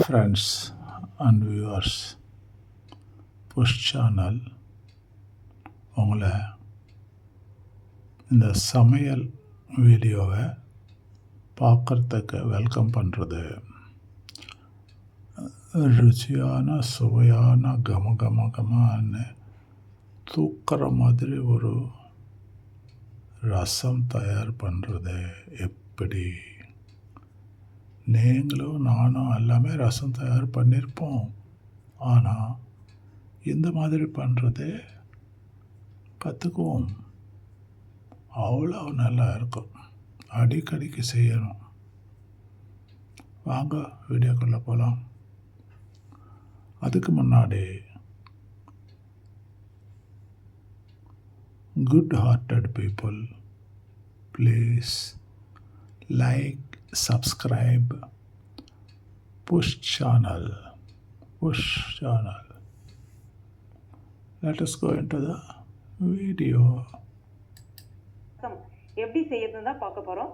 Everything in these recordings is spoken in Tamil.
ஃப்ரெண்ட்ஸ் அண்ட் வியூவர்ஸ், புஷ் சேனல் உங்களை இந்த சமையல் வீடியோவை பார்க்குறதுக்கு வெல்கம் பண்ணுறது. ருசியான சுவையான கமகமகமான தூக்குற மாதிரி ஒரு ரசம் தயார் பண்ணுறது எப்படி? நீங்களும் நானும் எல்லாமே ரசம் தயார் பண்ணியிருப்போம். ஆனால் இந்த மாதிரி பண்ணுறது கற்றுக்குவோம். அவ்வளோ நல்லா இருக்கும். அடிக்கடிக்கு செய்யணும். வாங்க வீடியோக்குள்ளே போகலாம். அதுக்கு முன்னாடி good hearted people, please like, subscribe, push channel. Let us go into the video. எப்படி செய்யறதுன்னு தான் பார்க்க போறோம்.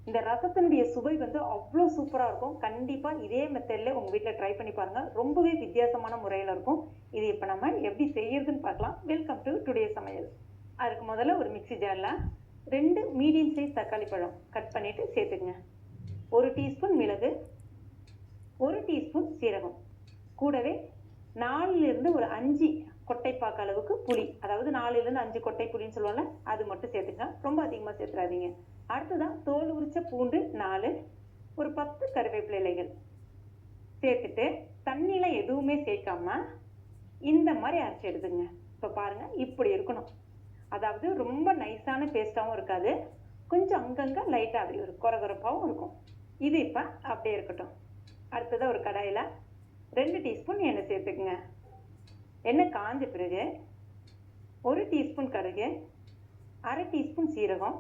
இந்த ரசத்தினுடைய சுவை அவ்வளோ சூப்பராக இருக்கும். கண்டிப்பாக இதே மெத்தடில் உங்கள் வீட்டில் ட்ரை பண்ணி பாருங்கள். ரொம்பவே வித்தியாசமான முறையில் இருக்கும். இது இப்போ நம்ம எப்படி செய்யறதுன்னு பார்க்கலாம். வெல்கம் டு டுடே சமையல். அதுக்கு முதல்ல ஒரு மிக்ஸி ஜாரில் 2 மீடியம் சைஸ் தக்காளி பழம் கட் பண்ணிவிட்டு சேர்த்துக்குங்க. 1 டீஸ்பூன் மிளகு, 1 டீஸ்பூன் சீரகம், கூடவே 4லிருந்து ஒரு 5 கொட்டைப்பாக்கு அளவுக்கு புளி, அதாவது 4லிருந்து 5 கொட்டை புளின்னு சொல்லுவாங்க, அது மட்டும் சேர்த்துங்க. ரொம்ப அதிகமாக சேர்த்துறாதீங்க. அடுத்ததான் தோல் உரிச்ச பூண்டு 4, ஒரு 10 கருவேப்பிலை இலைகள் சேர்த்துட்டு தண்ணியில் எதுவுமே சேர்க்காம இந்த மாதிரி அரைச்சி எடுத்துங்க. இப்போ பாருங்கள், இப்படி இருக்கணும். அதாவது ரொம்ப நைஸான பேஸ்ட்டாகவும் இருக்காது, கொஞ்சம் அங்கங்கே லைட்டாக அப்படி ஒரு கொரகொரப்பாகவும் இருக்கும். இது இப்போ அப்படியே இருக்கட்டும். அடுத்ததாக ஒரு கடாயில் 2 டீஸ்பூன் எண்ணெய் சேர்த்துக்குங்க. எண்ணெய் காஞ்ச பிறகு 1 டீஸ்பூன் கடுகு, 1/2 டீஸ்பூன் சீரகம்,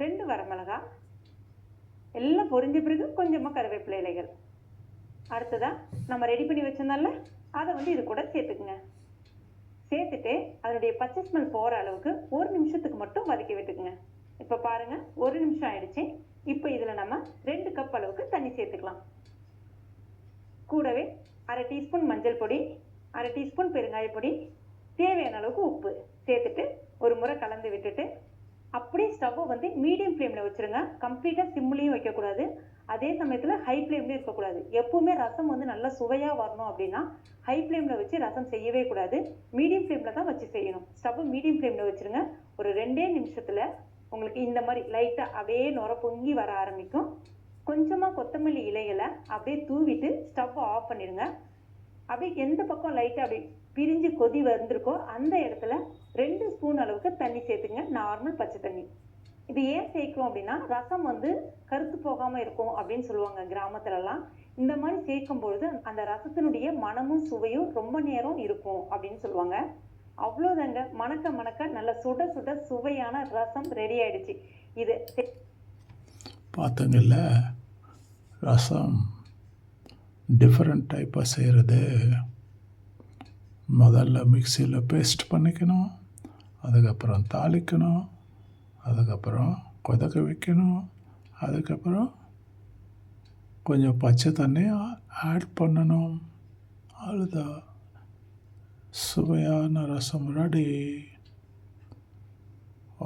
2 வரமிளகாய் எல்லாம் பொரிஞ்ச பிறகு கொஞ்சமாக கருவேப்பிலை இலைகள். அடுத்ததாக நம்ம ரெடி பண்ணி வச்சிருந்தால அதை இது கூட சேர்த்துக்குங்க. சேர்த்துட்டு அதனுடைய பச்சை ஸ்மெல் போகிற அளவுக்கு 1 நிமிஷத்துக்கு மட்டும் வதக்கி விட்டுக்குங்க. இப்போ பாருங்கள், 1 நிமிஷம் ஆயிடுச்சு. இப்போ இதில் நம்ம 2 கப் அளவுக்கு தண்ணி சேர்த்துக்கலாம். கூடவே 1/2 டீஸ்பூன் மஞ்சள் பொடி, 1/2 டீஸ்பூன் பெருங்காய பொடி, தேவையான அளவுக்கு உப்பு சேர்த்துட்டு ஒரு முறை கலந்து விட்டுட்டு அப்படியே ஸ்டவ்வை மீடியம் ஃப்ளேமில் வச்சுருங்க. கம்ப்ளீட்டாக சிம்லேயும் வைக்கக்கூடாது, அதே சமயத்தில் ஹை ஃப்ளேம்லேயும் இருக்கக்கூடாது. எப்பவுமே ரசம் நல்லா சுவையாக வரணும் அப்படின்னா ஹை ஃப்ளேமில் வச்சு ரசம் செய்யவே கூடாது. மீடியம் ஃப்ளேமில் தான் வச்சு செய்யணும். ஸ்டவ்வை மீடியம் ஃப்ளேமில் வச்சுருங்க. ஒரு 2 நிமிஷத்தில் உங்களுக்கு இந்த மாதிரி லைட்டாக அப்படியே நுர பொங்கி வர ஆரம்பிக்கும். கொஞ்சமாக கொத்தமல்லி இலைகளை அப்படியே தூவிட்டு ஸ்டவ்வை ஆஃப் பண்ணிடுங்க. அப்படியே எந்த பக்கம் லைட்டாக அப்படி பிரிஞ்சு கொதி வந்திருக்கோ அந்த இடத்துல 2 ஸ்பூன் அளவுக்கு தண்ணி சேர்த்துங்க. நார்மல் பச்சை தண்ணி. இது ஏன் சேர்க்கிறோம் அப்படின்னா ரசம் கருத்து போகாமல் இருக்கும் அப்படின்னு சொல்லுவாங்க கிராமத்துலலாம். இந்த மாதிரி சேர்க்கும் பொழுது அந்த ரசத்தினுடைய மனமும் சுவையும் ரொம்ப நேரம் இருக்கும் அப்படின்னு சொல்லுவாங்க. அவ்வளோதாங்க, மணக்க மணக்க நல்ல சுட சுட சுவையான ரசம் ரெடி ஆயிடுச்சு. இது பார்த்தங்கள்ல, ரசம் டிஃப்ரெண்ட் டைப்பாக செய்கிறது. முதல்ல மிக்சியில் பேஸ்ட் பண்ணிக்கணும், அதுக்கப்புறம் தாளிக்கணும், அதுக்கப்புறம் கொதிக்க வைக்கணும், அதுக்கப்புறம் கொஞ்சம் பச்சை தண்ணி ஆட் பண்ணணும். அவ்வளோதான், சுவையான ரசம் ready.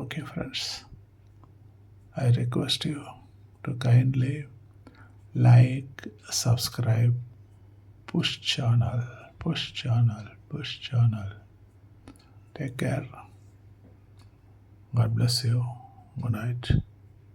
Okay friends, I request you to kindly like, subscribe, push channel. Take care. God bless you. Good night.